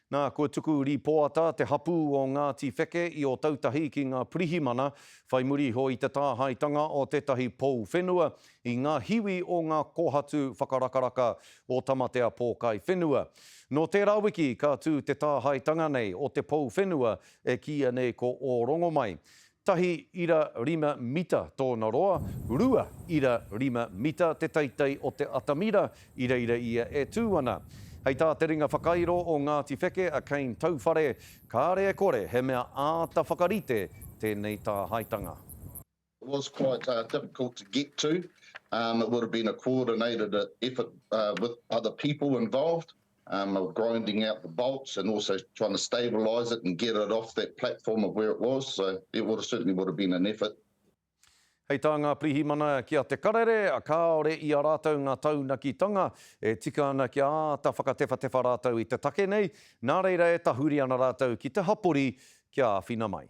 Nā, ko tuku ripoata te hapu o Ngāti Wheke i o tautahi ki ngā pirihimana, whai muri ho i te tāhaitanga o tētahi pou whenua i ngā hiwi o ngā kohatu whakarakaraka o tamatea pōkai whenua. No tērā wiki, ka tū te tāhaitanga nei o te pou whenua e kia nei ko o Rongomai. Tahi ira rima mita tōna roa, rua ira rima mita te teitei o te atamira, ira ia e tūana. Hei tā te ringa whakairo o Ngāti Wheke a Kane Tauwhare, kāre e kore he mea āta whakarite tēnei tā haitanga. It was quite difficult to get to. It would have been a coordinated effort with other people involved, grinding out the bolts and also trying to stabilise it and get it off that platform of where it was. So it certainly would have been an effort. Hei tā ngā pirihimana kia te karere, a kāore i a rātou ngā taunakitanga, e tika ana kia āta whakatewhatewha rātou i te take nei, nā reira e tahuri ana rātou ki te hapori kia āwhina mai.